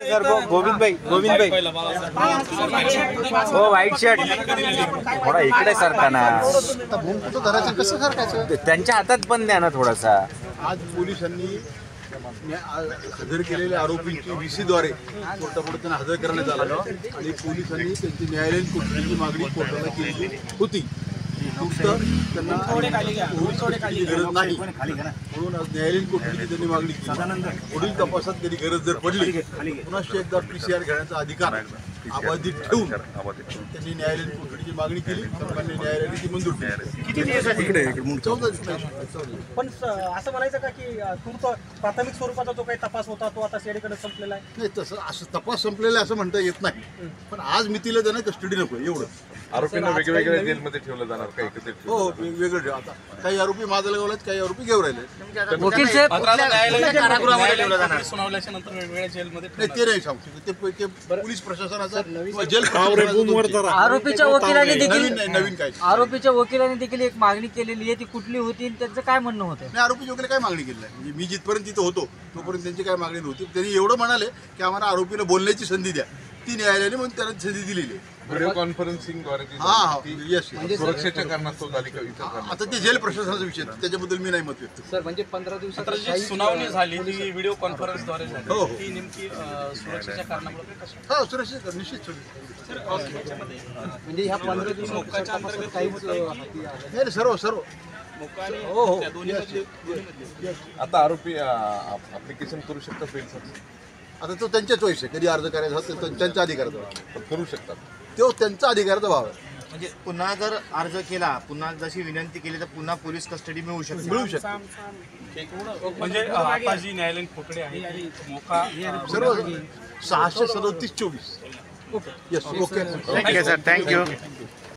गोविंद भाई हो white shirt थोडा इकडे सारखा ना कसं सारखायचं त्यांच्या हातात पण द्या ना थोडासा. आज पोलिसांनी हजर केलेल्या आरोपींची व्हीसीद्वारे कोर्टापुढे त्यांना हजर करण्यात आलं आणि पोलिसांनी त्यांची न्यायालयीन कोठडीची मागणी कोर्टाला केली होती. फक्त त्यांना कोठडीची गरज नाही म्हणून आज न्यायालयीन कोठडीची त्यांनी मागणी केली. पुढील तपासात त्यांनी गरज जर पडली पुन्हा एकदा PCR घेण्याचा अधिकार अबाधित ठेवून त्यांनी न्यायालयीन कोठडीची मागणी केली. सर्वांनी न्यायालयाने ती मंजूर केली. किती दिवस 14 पण असं म्हणायचं का की तूर्त प्राथमिक स्वरूपाचा जो काही तपास होता तो आता सीआयडीकडे संपलेला आहे? नाही तसं असं तपास संपलेला असं म्हणता येत नाही. पण आज मितीला त्यांना कस्टडी नको एवढं. आरोपींना वेगवेगळ्या जेलमध्ये ठेवलं जाणार का एकत्रित? हो वेगवेगळे आता काही आरोपी माजलगावला आहेत, काही आरोपी घेऊन राहिले. वकील साहेब सुनावल्याच्या नंतर वेगवेगळ्या जेलमध्ये नाही ते नाही सांगू शकत. ते पोलीस प्रशासनाचा किंवा जेल प्रशासनाचा आरोपीच्या वकिलांनी देखील नवीन काय आरोपीच्या वकिलांनी देखील एक मागणी केलेली आहे, ती कुठली होती आणि त्यांचं काय म्हणणं होतं? नाही आरोपी वगैरे काय मागणी केली नाही. म्हणजे मी जिथपर्यंत तिथं होतो तोपर्यंत त्यांची काय मागणी नव्हती. त्यांनी एवढं म्हणाले की आम्हाला आरोपीला बोलण्याची संधी द्या. ती न्यायालयाने म्हणून त्यांना संधी दिलेली आहे. व्हिडिओ कॉन्फरन्सिंगद्वारे येस सुरक्षेच्या कारणास्तव झाली का इतर कारणास्तव? आता ते जेल प्रशासनाचा विषय त्याच्याबद्दल मी नाही मत व्यक्त सर म्हणजे 15 दिवसात जी सुनावणी झाली ती व्हिडिओ कॉन्फरन्सद्वारे झाली. हो. ती नेमकी सुरक्षेच्या कारणामुळे कशी? हा सुरक्षित निश्चित सुरक्षित म्हणजे ह्या 15 दिवसात काहीच नाही सर्व हो हो आता आरोपी ऍप्लिकेशन करू शकतात बेलसाठी? आता तो त्यांच्या चॉईस आहे. कधी अर्ज करायचा असेल तर त्यांच्या अधिकाराचा भाग आहे. पण करू शकतात. तो त्यांचा अधिकाराचा भाव आहे. म्हणजे पुन्हा जर अर्ज केला, पुन्हा जशी विनंती केली तर पुन्हा पोलीस कस्टडी मिळू शकते. म्हणजे आता जी न्यायालयीन कोठडी आहे मोका सर्व 637/24. Yes okay sir thank you.